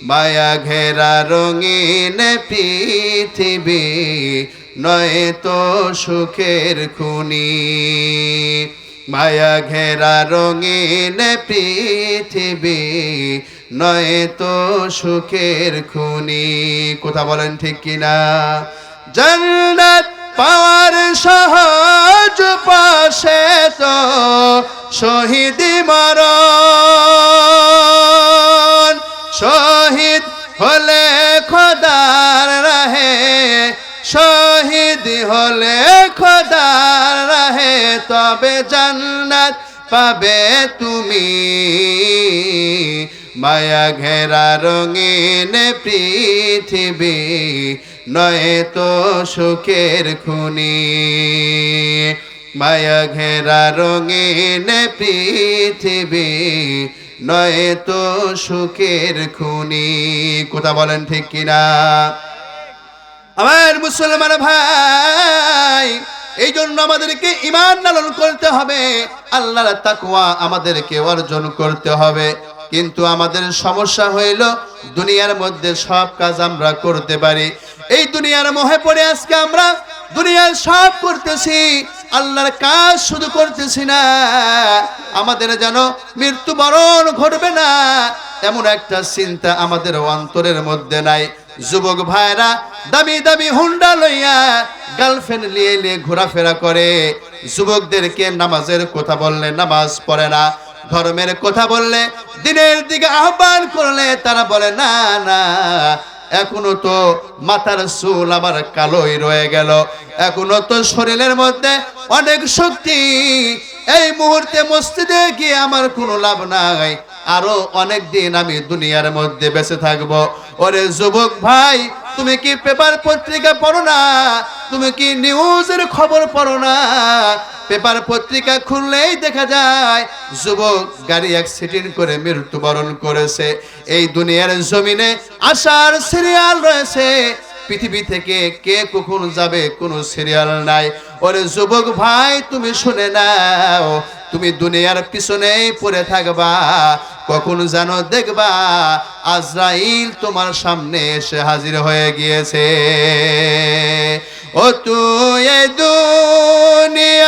মায়া ঘেরা রঙিন পৃথিবী নয় তো সুখের খুনি। মায়া ঘেরা রঙিন পৃথিবী নয় তো সুখের খুনি। কথা বলেন ঠিক কিনা? জান্নাত পাওয়ার সহজ পাশে তো শহীদ মরণ, শহীদ হলে খোদার রাহে, শহীদ হলে খোদার রাহে তবে জান্নাত পাবে তুমি। মায়া ঘেরা রঙিন পৃথিবী নয় তো সুখের খুনি। মায়া ঘেরা রঙিন পৃথিবী নয় তো সুখের খুনি। কথা বলেন ঠিক কিনা? আমার মুসলমান ভাই, এই জন্য আমাদেরকে ঈমান লালন করতে হবে, আল্লাহর তাকওয়া আমাদেরকে অর্জন করতে হবে। কিন্তু আমাদের সমস্যা হইল দুনিয়ার মধ্যে সব কাজ আমরা করতে পারি, এই দুনিয়ার মোহে পড়ে আজকে আমরা দুনিয়ার সব করতেছি, আল্লাহর কাজ শুধু করতেছি না। আমাদের যেন মৃত্যুবরণ ঘটবে না এমন একটা চিন্তা আমাদের অন্তরের মধ্যে নাই। যুবক ভাইরা দামি দামি হুন্ডা লইয়া গার্লফ্রেন্ড নিয়ে ঘোরাফেরা করে, যুবকদেরকে নামাজের কথা বললে নামাজ পড়ে না, ধর্মের কথা বললে দিনের দিকে আহ্বান করলে তারা বলে না না, এখনো তো মাথার চুল আমার কালোই রয়ে গেল, এখনো তো শরীরের মধ্যে অনেক শক্তি, এই মুহূর্তে মসজিদে গিয়ে আমার কোনো লাভ নাই, আরো অনেক দিন আমি দুনিয়ার মধ্যে বেঁচে থাকবো। ওরে যুবক ভাই, তুমি কি পেপার পত্রিকা পড়ো না? তুমি কি নিউজের খবর পড়ো না? পেপার পত্রিকা খুললেই দেখা যায় যুবক গাড়ি অ্যাক্সিডেন্ট করে মৃত্যুবরণ করেছে। এই দুনিয়ার জমিনে আসার সিরিয়াল রয়েছে, পৃথিবী থেকে কে কখন যাবে কোনো সিরিয়াল নাই। ওরে যুবক ভাই, তুমি শুনে নাও, তুমি দুনিয়ার পিছনেই পড়ে থাকবা, কখন জানো দেখবা আজরাইল তোমার সামনে এসে হাজির হয়ে গিয়েছে। ও তুই দুনিয়ার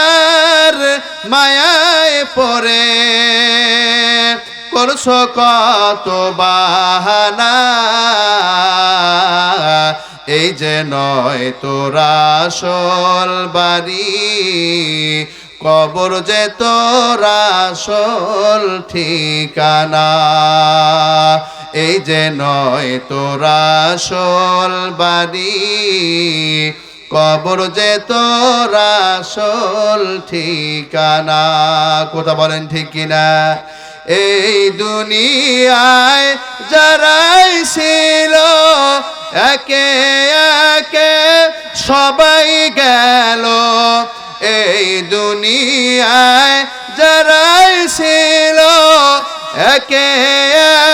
মায়ায় পড়ে করছো কত বাহানা, এই যে নয় তোরা আসল বাড়ি, কবর যে তোরা আসল ঠিকানা, এই যে নয় তোরা আসল বাড়ি, কবর যে তোরা আসল ঠিকানা। কথা বলেন ঠিক কিনা? এই দুনিয়ায় যারাই ছিল একে একে সবাই গেল, এই দুনিয়ায় যারাই ছিল একে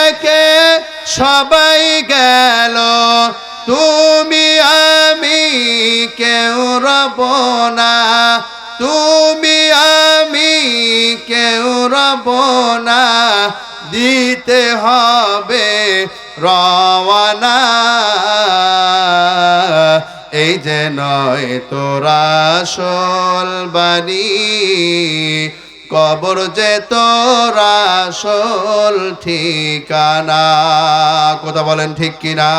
একে সবাই গেল, তুমি আমি কেউ রব না, তুমি আমি কেউ রব না, দিতে হবে রওয়ানা, এই যে নয় তোরা আসল বাড়ি, কবর যে তোরা আসল ঠিকানা। কথা বলেন ঠিক কিনা?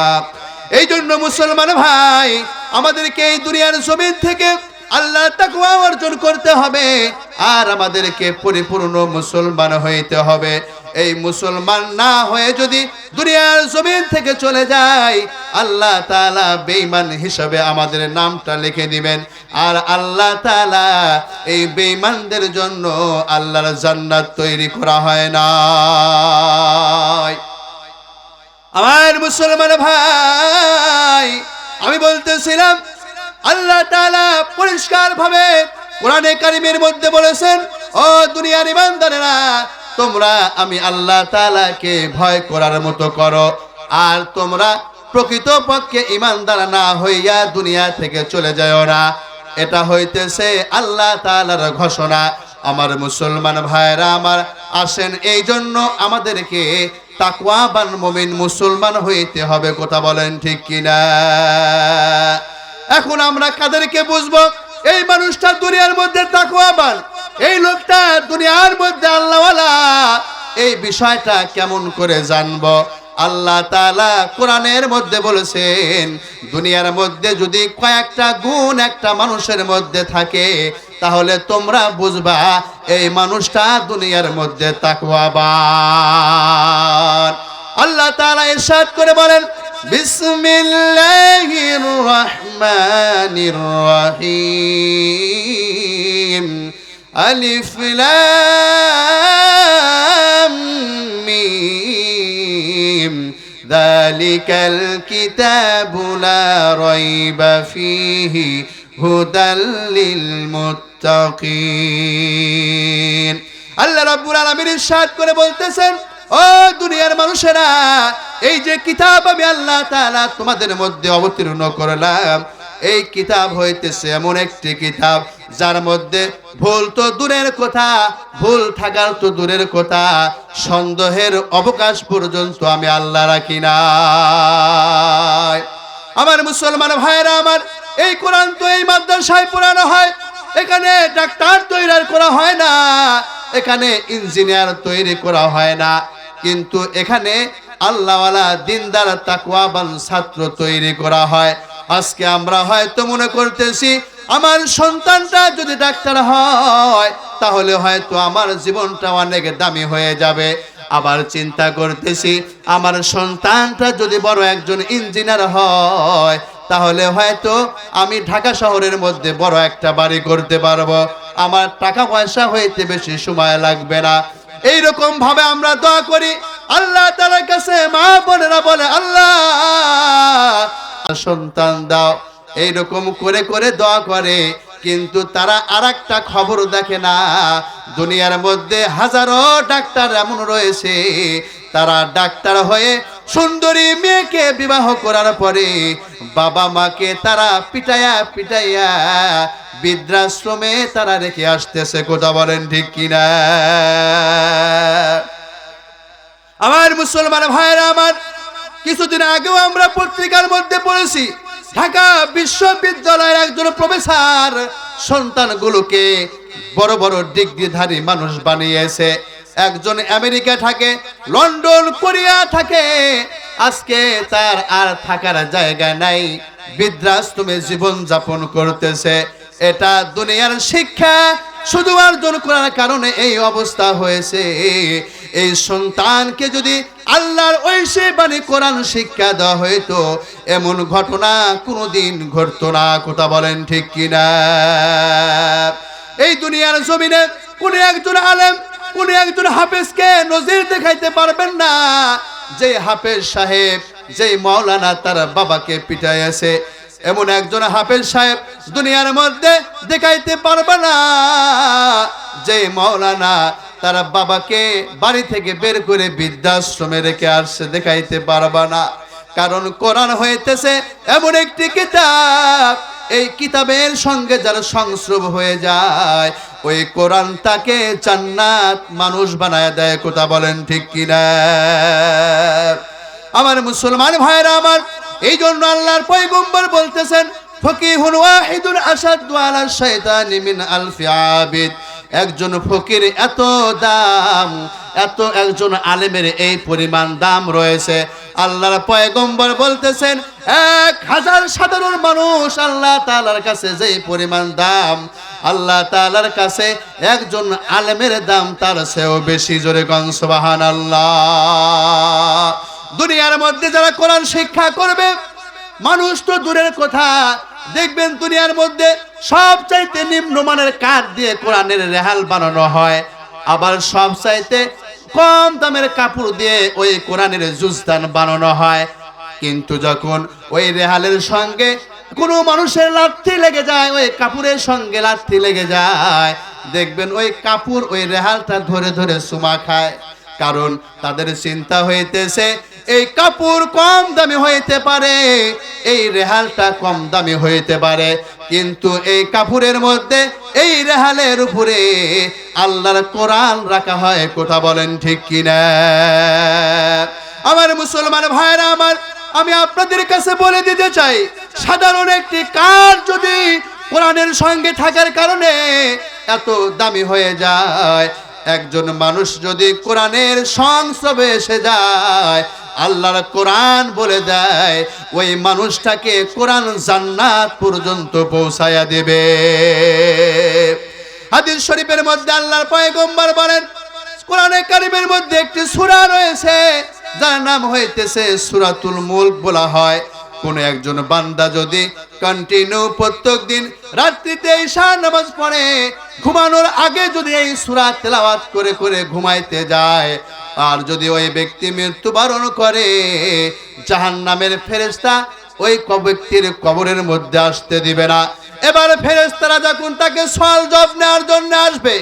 এই জন্য মুসলমান ভাই, আমাদেরকে এই দুনিয়ার জমিন থেকে আল্লাহ তাকওয়া অর্জন করতে হবে, আর আমাদেরকে পরিপূর্ণ মুসলমান হইতে হবে। এই মুসলমান না হয়ে যদি দুনিয়ার জমিন থেকে চলে যায়, আল্লাহ তাআলা বেঈমান হিসাবে আমাদের নামটা লিখে দিবেন, আর আল্লাহ তাআলা এই বেঈমানদের জন্য আল্লাহর জান্নাত তৈরি করা হয় না। আমার মুসলমান ভাই, আমি বলতেছিলাম আল্লাহ তাআলা পরিষ্কার ভাবে কোরআনে কারীমের মধ্যে বলেছেন, ও দুনিয়ার ঈমানদারেরা, তোমরা আমি আল্লাহ তাআলাকে ভয় করার মতো করো, আর তোমরা প্রকৃতপক্ষে ঈমানদার না হইয়া দুনিয়া থেকে চলে যাও না। এটা হইতেছে আল্লাহ তাআলার ঘোষণা। আমার মুসলমান ভাইরা আমার, আসেন এই জন্য আমাদেরকে তাকওয়াবান মুমিন মুসলমান হইতে হবে। কথা বলেন ঠিক কিনা? এখন আমরা কাদেরকে বুঝবো এই মানুষটা দুনিয়ার মধ্যে তাকওয়াবান, এই লোকটা দুনিয়ার মধ্যে আল্লাহওয়ালা? এই বিষয়টা কেমন করে জানবো? আল্লাহ তাআলা কোরআনের মধ্যে বলেছেন, দুনিয়ার মধ্যে যদি কয়েকটা গুণ একটা মানুষের মধ্যে থাকে তাহলে তোমরা বুঝবা এই মানুষটা দুনিয়ার মধ্যে তাকওয়াবান। আল্লাহ তাআলা ইরশাদ করে বলেন, বিসমিল্লাহির রহমানির রহিম, আলিফ লাম মিম, যালিকাল কিতাবু লা রাইবা ফীহি হুদাল লিল মুত্তাকিন। আল্লাহ রাব্বুল আলামিন ইরশাদ করে বলতেছেন, ও দুনিয়ার মানুষেরা, এই যে কিতাব আমি আল্লাহ তাআলা তোমাদের মধ্যে অবতীর্ণ করলাম, এই কিতাব হইতেছে এমন একটি কিতাব যার মধ্যে ভুল তো দূরের কথা, ভুল থাকার তো দূরের কথা, সন্দেহের অবকাশ পর্যন্ত আমি আল্লাহ রাখি না। আমার মুসলমান ভাইরা আমার, এই কোরআন তো এই মাদ্রাসায় পড়ানো হয়, এখানে ডাক্তার তৈরি করা হয় না, এখানে ইঞ্জিনিয়ার তৈরি করা হয় না, কিন্তু এখানে আল্লাহওয়ালা দিনদার তাকওয়াবান ছাত্র তৈরি করা হয়। আজকে আমরা হয়তো মনে করতেছি আমার সন্তানটা যদি ডাক্তার হয় তাহলে হয়তো আমার জীবনটা অনেক দামি হয়ে যাবে। আবার চিন্তা করতেছি আমার সন্তানটা যদি বড় একজন ইঞ্জিনিয়ার হয় তাহলে হয়তো আমি ঢাকা শহরের মধ্যে বড় একটা বাড়ি করতে পারবো, আমার টাকা পয়সা হইতে বেশি সময় লাগবে না। এইরকম ভাবে আমরা দোয়া করি আল্লাহ তাআলার কাছে। মা বোনেরা বলে, আল্লাহ সন্তান দাও, এইরকম করে করে দোয়া করে, কিন্তু তারা আরেকটা খবর দেখে না, দুনিয়ার মধ্যে হাজারো ডাক্তার এমন রয়েছে তারা ডাক্তার হয়ে সুন্দরী মেয়েকে বিবাহ করার পরে বাবা মাকে তারা পিটাইয়া পিটাইয়া বৃদ্ধাশ্রমে তারা রেখে আসতেছে। কথা বলেন ঠিক কিনা? আমার মুসলমান ভাইরা আমার, কিছুদিন আগেও আমরা পত্রিকার মধ্যে পড়েছি ঢাকা বিশ্ববিদ্যালয়ের একজন প্রফেসর সন্তানগুলোকে বড় বড় ডিগ্রিধারী মানুষ বানিয়েছে। একজন আমেরিকা থাকে, লন্ডন, কোরিয়া থাকে, আজকে তার আর থাকার জায়গা নাই, বৃদ্ধাশ্রমে জীবন যাপন করতেছে। এটা দুনিয়ার শিক্ষা শুধু অর্জন করার কারণে এই অবস্থা হয়েছে। এই সন্তানকে যদি আল্লাহর ঐশী বাণী কোরআন শিক্ষা দেওয়া হইতো এমন ঘটনা কোনোদিন ঘটতো না। কথা বলেন ঠিক কিনা? এই দুনিয়ার জমিনে কোন একজন আলেম, কোন একজন হাফেজকে নজির দেখাইতে পারবেন না যে হাফেজ সাহেব, যে মাওলানা তার বাবাকে পিটাইছে, এমন একজন হাফেজ সাহেব দুনিয়ার মধ্যে দেখাইতে পারবে না যে মাওলানা তার বাবাকে বাড়ি থেকে বের করে বৃদ্ধাশ্রমে রেখে আসছে, দেখাইতে পারবে না। কারণ কোরআন হইতেছে এমন একটি কিতাব, এই কিতাবের সঙ্গে যারা সংস্রব হয়ে যায় ওই কোরআন তাকে জান্নাত মানুষ বানায় দেয়। কথা বলেন ঠিক কিনা? আমার মুসলমান ভাইরা আমার, এই জন্য আল্লাহর পয়গম্বর বলতেছেন, ফকিহুন ওয়াহিদুন আশাদ্দু আলা শাইতানি মিন আলফি আবিদ। একজন ফকির এত দাম, এত একজন আলেমের এই পরিমাণ দাম রয়েছে। আল্লাহর পয়গম্বর বলতেছেন 1000 সাধারণ মানুষ আল্লাহ তাআলার কাছে যে পরিমাণ দাম, আল্লাহ তাআলার কাছে একজন আলেমের দাম তার চেয়েও বেশি। জোরে কোন সুবহানাল্লাহ। দুনিয়ার মধ্যে যারা কোরআন শিক্ষা করবে, মানুষ তো দূরের কথা, দেখবেন দুনিয়ার মধ্যে সবচাইতে নিম্নমানের কাঠ দিয়ে কোরআনের রেহাল বানানো হয়, আবার সবচাইতে কম দামের কাপড় দিয়ে ওই কোরআনের জুজদান বানানো হয়। কিন্তু যখন ওই রেহালের সঙ্গে কোনো মানুষের লাথি লেগে যায়, ওই কাপড়ের সঙ্গে লাথি লেগে যায়, দেখবেন ওই কাপড় ওই রেহালটা ধরে ধরে চুমা খায়। কারণ তাদের চিন্তা হইতেছে এই কাপড় কম দামি হইতে পারে, এই রেহালটা কম দামি হইতে পারে, কিন্তু এই কাপড়ের মধ্যে এই রেহালের উপরে আল্লাহর কোরআন রাখা হয়। কথা বলেন ঠিক কিনা? আমার মুসলমান ভাইরা আমার, আমি আপনাদের কাছে বলে দিতে চাই, সাধারণ একটি কাজ যদি কোরআনের সঙ্গে থাকার কারণে এত দামি হয়ে যায়, একজন মানুষ যদি কোরআনের সংস্রবে এসে যায়, আল্লাহর কোরআন বলে দেয় ওই মানুষটাকে কোরআন জান্নাত পর্যন্ত পৌঁছায়া দেবে। হাদিস শরীফের মধ্যে আল্লাহর পয়গম্বর বলেন, কোরআনে কারিমের মধ্যে একটি সূরা রয়েছে যার নাম হইতেছে সূরাতুল মুলক বলা হয়। কোন একজন বান্দা যদি কন্টিনিউ প্রত্যেক দিন রাত্রিতে ঈশা নামাজ পড়ে, ঘুমানোর আগে যদি এই সূরা তেলাওয়াত করে করে ঘুমাইতে যায়, আর যদি ওই ব্যক্তি মৃত্যুবরণ করে, জাহান্নামের ফেরেশতা ওই ব্যক্তির কবরের মধ্যে আসতে দিবে না। এবার ফেরেশতারা যখন তাকে সওয়াল জবাব নেওয়ার জন্য আসবে,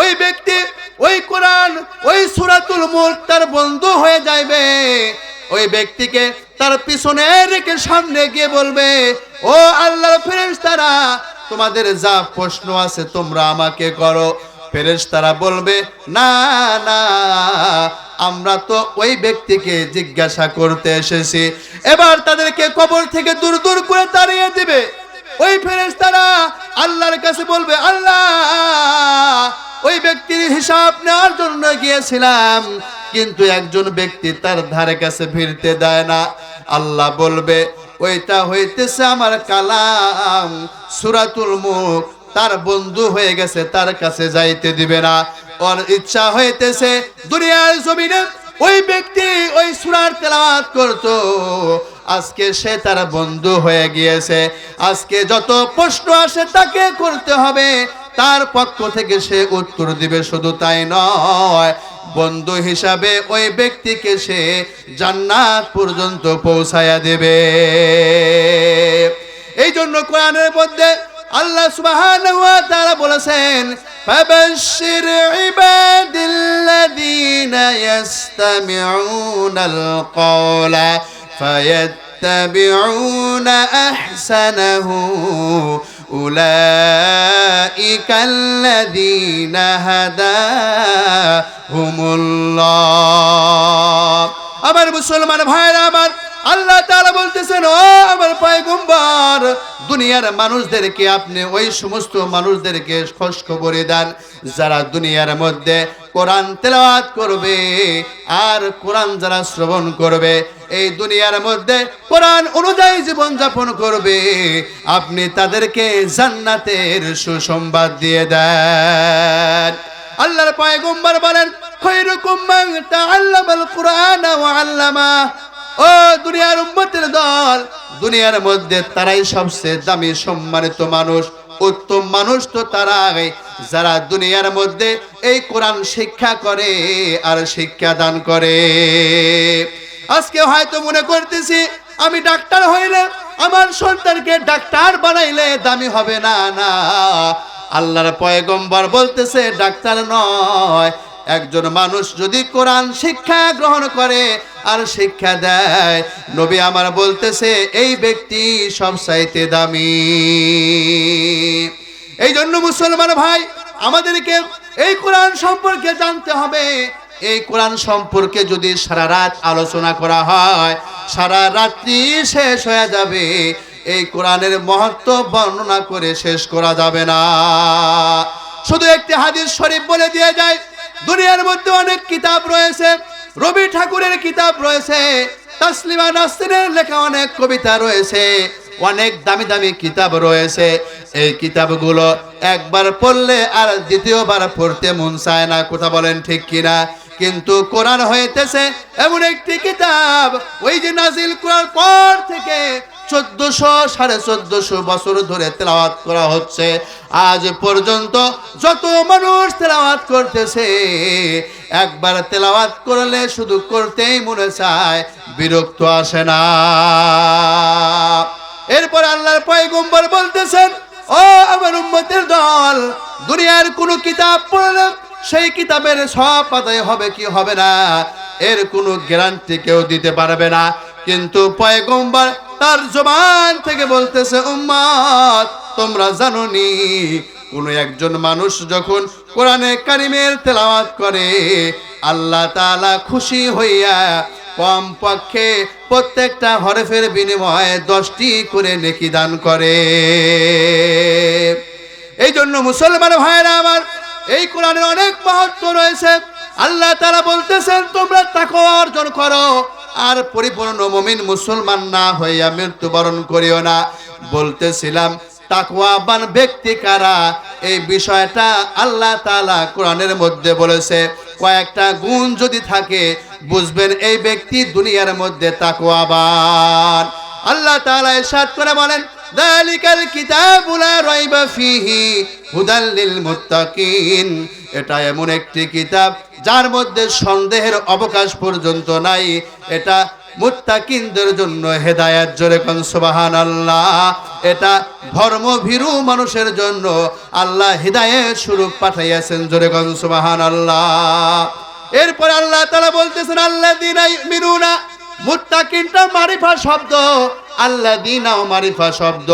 ওই ব্যক্তি ওই কোরআন ওই সূরাতুল মুলক তার বন্ধু হয়ে যাবে। ওই ব্যক্তিকে তার পিছনে রেখে সামনে গিয়ে বলবে, ও আল্লাহর ফেরেশতারা, তোমাদের যা প্রশ্ন আছে তোমরা আমাকে করো। ফেরেশতারা বলবে, না না, আমরা তো ওই ব্যক্তিকে জিজ্ঞাসা করতে এসেছি। এবার তাদেরকে কবর থেকে দূর দূর করে তাড়িয়ে দিবে। ওই ফেরেশতারা আল্লাহর কাছে বলবে, আল্লাহ, ওই ব্যক্তির হিসাব নেওয়ার জন্য গিয়েছিলাম, কিন্তু একজন ব্যক্তি তার ধারে কাছে ভিড়তে দেয় না। আল্লাহ বলবে, ওইটা হইতেছে আমার কালাম সূরাতুল মুলক, তার বন্ধু হয়ে গেছে, তার কাছে যাইতে দিবে না। ওর ইচ্ছা হইতেছে দুনিয়ার জমিনে ওই ব্যক্তি ওই সূরার তেলাওয়াত করতো, আজকে সে তার বন্ধু হয়ে গিয়েছে, আজকে যত প্রশ্ন আসে তাকে করতে হবে, তার পক্ষ থেকে সে উত্তর দিবে। শুধু তাই নয়, বন্ধু হিসাবে ওই ব্যক্তিকে সে জান্নাত পর্যন্ত পৌঁছায়া দেবে। এই জন্য কোরআনের মধ্যে আল্লাহ সুবহানাহু ওয়া তাআলা বলেছেন, ফাবাশশির ইবাদিল্লাযীনা ইয়াসতামিউনাল কওলা ফায়াত্তাবিউনা আহসানাহু উলাইকাল্লাযীনা হাদাহুমুল্লাহ। আমার মুসলমান ভাইরা আমার, আল্লাহ তাআলা বলতেছেন, ও আমার পয়গম্বর, দুনিয়ার মানুষদেরকে আপনি ওই সমস্ত মানুষদেরকে খোঁজখবর দেন যারা দুনিয়ার মধ্যে কোরআন তেলাওয়াত করবে আর কোরআন যারা শ্রবণ করবে, এই দুনিয়ার মধ্যে কোরআন অনুযায়ী জীবন যাপন করবে, আপনি তাদেরকে জান্নাতের সুসংবাদ দিয়ে দেন। আল্লাহর পয়গম্বর বলেন, খায়রুকুম মান তাআল্লামাল কুরআনা ওয়া আল্লামা। ও দুনিয়ার উম্মতের দল, দুনিয়ার মধ্যে তারাই সবচেয়ে দামি সম্মানিত মানুষ, উত্তম মানুষ তো তারাই যারা দুনিয়ার মধ্যে এই কোরআন শিক্ষা করে আর শিক্ষা দান করে। আজকে হয়তো মনে করতেছি আমি ডাক্তার হইলে আমার সন্তানকে ডাক্তার বানাইলে দামি হবে না। না, আল্লাহর পয়গম্বর বলতেছে ডাক্তার নয়, একজন মানুষ যদি কোরআন শিক্ষা গ্রহণ করে আর শিক্ষা দেয়, নবী আমার বলতেছে এই ব্যক্তি সবচাইতে দামি। এই জন্য মুসলমান ভাই, আমাদেরকে এই কোরআন সম্পর্কে জানতে হবে। এই কোরআন সম্পর্কে যদি সারা রাত আলোচনা করা হয়, সারা রাত্রি শেষ হয়ে যাবে। এই কোরআনের মহত্ব বর্ণনা করে শেষ করা যাবে না। শুধু একটি হাদিস শরীফ বলে দিয়ে যায়, দুনিয়ার মধ্যে অনেক কিতাব রয়েছে, রবি ঠাকুরের কিতাব রয়েছে, তাসলিমা নাসরিনের লেখা অনেক কবিতা রয়েছে, অনেক দামি দামি কিতাব রয়েছে। এই কিতাবগুলো একবার পড়লে আর দ্বিতীয়বার পড়তে মন চায় না। কথা বলেন ঠিক কিনা? কিন্তু কোরআন হইতেছে এমন একটি কিতাব, ওই যে নাজিল করার পর থেকে 1400-1450 বছর ধরে তেলাওয়াত করা হচ্ছে, আজ পর্যন্ত যত মানুষ তেলাওয়াত করতেছে, একবার তেলাওয়াত করলে শুধু করতেই মনে চায়, বিরক্ত আসে না। এরপর আল্লাহর পয়গম্বর বলতেছেন, ও আমার উম্মতের দল, দুনিয়ার কোনো কিতাব পড়লে সেই কিতাবের সব আদায় হবে কি হবে না এর কোনো গ্যারান্টি কেউ দিতে পারবে না। কিন্তু পয়গম্বর তার জবান থেকে বলতেছে, উম্মত তোমরা জানোনি কোন একজন মানুষ যখন কোরআনে কারিমের তেলাওয়াত করে আল্লাহ তাআলা খুশি হইয়া কমপক্ষে প্রত্যেকটা হরফের বিনিময়ে 10টি করে নেকি দান করে। এই জন্য মুসলমান ভাইরা আমার, এই কোরআনের অনেক মাহাত্ম্য রয়েছে। আল্লাহ তাআলা বলতেছেন তোমরা তাকওয়া অর্জন করো আর পরিপূর্ণ মুমিন মুসলমান না হইয়া মৃত্যুবরণ করিও না। বলতেছিলাম তাকওয়াবান ব্যক্তি কারা, এই বিষয়টা আল্লাহ তাআলা কোরআনের মধ্যে বলেছে। কয়েকটা গুণ যদি থাকে বুঝবেন এই ব্যক্তি দুনিয়ার মধ্যে তাকওয়াবান। আল্লাহ তাআলা ইরশাদ করে বলেন, যালিকাল কিতাবু লা রাইবা ফীহি হুদাল লিল মুত্তাকিন। এটা এমন একটি কিতাব যার মধ্যে সন্দেহের অবকাশ পর্যন্ত নাই। এটা মুত্তাকিনদের জন্য হেদায়েত। জোরে কোন সুবহানাল্লাহ। এটা ধর্মভীরু মানুষের জন্য আল্লাহ হেদায়েত স্বরূপ পাঠাইয়াছেন। জোরে কোন সুবহানাল্লাহ। এরপর আল্লাহ তাআলা বলতেছেন আল্লাযীনা ইউমিনুনা, মুত্তাকিনটা মারিফা শব্দ, আল্লাযীনাও মারিফা শব্দ।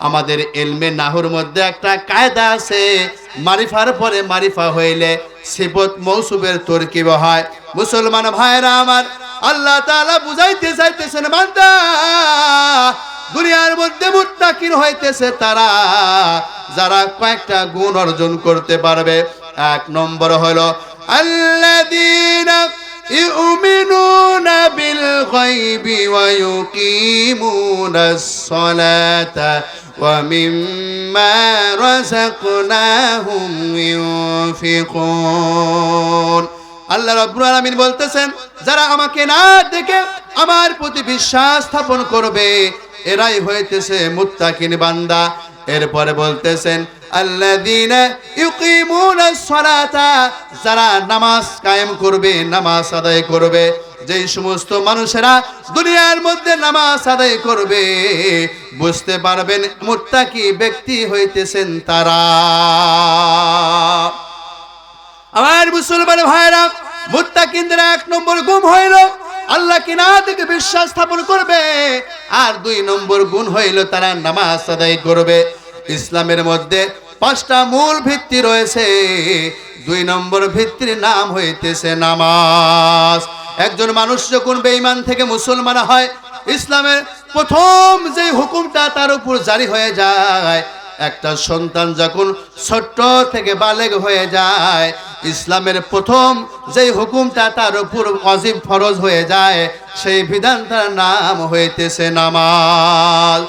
আমাদের ইলমে নাহর মধ্যে একটা কায়দা আছে, মারিফার পরে মারিফা হইলে সিফত মৌসুফের তরকিব হয়। মুসলমান ভাইরা আমার, আল্লাহ তাআলা বুঝাইতে চাইতেছেন বান্দা দুনিয়ার মধ্যে মুত্তাকিন হইতেছে তারা যারা কয়েকটা গুণ অর্জন করতে পারবে। এক নম্বর হলো আল্লাযীনা ইউমিনুনা বিল গায়বি ওয়া ইউকিমুনাস সালাতা ওয়া মিম্মা রাযাকনাহুম ইউনফিকুন। আল্লাহ রাব্বুল আলামিন বলতেছেন যারা আমাকে না দেখে আমার প্রতি বিশ্বাস স্থাপন করবে এরাই হইতেছে মুত্তাকিন বান্দা। এরপরে বলতেছেন আল্লাযীনা ইউকিমুনাস সালাতা, যারা নামাজ কায়েম করবে, নামাজ আদায় করবে। যেই সমস্ত মানুষেরা দুনিয়ার মধ্যে নামাজ আদায় করবে বুঝতে পারবেন মুত্তাকি ব্যক্তি হইতেছেন তারা। আমার মুসলমান ভাইরা, মুত্তাকিনদের এক নম্বর গুণ হইল আল্লাহকে না দেখে বিশ্বাস স্থাপন করবে, আর 2 নম্বর গুণ হইল তারা নামাজ আদায় করবে। ইসলামের মধ্যে 5টা মূল ভিত্তি রয়েছে। 2 নম্বর ভিত্তির নাম হইতেছে নামাজ। একজন মানুষ যখন বেঈমান থেকে মুসলমান হয়, ইসলামের প্রথম যে হুকুমটা তার উপর জারি হয়ে যায়, একটা সন্তান যখন ছোট্ট থেকে বালেগ হয়ে যায়, ইসলামের প্রথম যে হুকুমটা তার উপর ওয়াজিব ফরজ হয়ে যায়, সেই বিধানটার নাম হইতেছে নামাজ।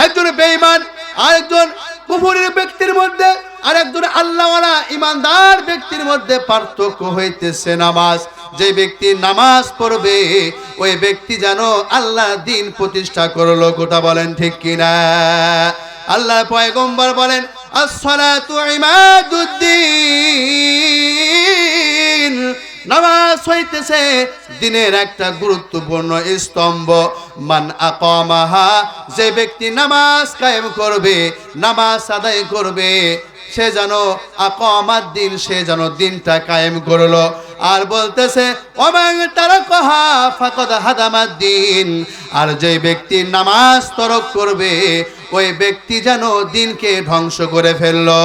একজন বেঈমান আরেকজন কুফরি ব্যক্তির মধ্যে আর একজন আল্লাহওয়ালা ইমানদার ব্যক্তির মধ্যে পার্থক্য হইতেছে নামাজ। যে ব্যক্তি নামাজ পড়বে ওই ব্যক্তি যেন আল্লাহ দ্বীন প্রতিষ্ঠা করলো। কথা বলেন ঠিক কিনা? আল্লাহ পয়গম্বর বলেন আসসালাতু ইমাদুদ্দিন, নামাজ হইতেছে দ্বীনের একটা গুরুত্বপূর্ণ স্তম্ভ। মান আকামাহা, যে ব্যক্তি নামাজ কায়েম করবে, নামাজ আদায় করবে, সে যেন আকামাত দ্বীন, সে যেন দ্বীনটা কায়েম করলো। আর বলতেছে ওমান তারাকাহা ফাকাদ হাদামাদ দ্বীন, আর যে ব্যক্তি নামাজ তরক করবে ওই ব্যক্তি যেন দ্বীনকে ধ্বংস করে ফেললো।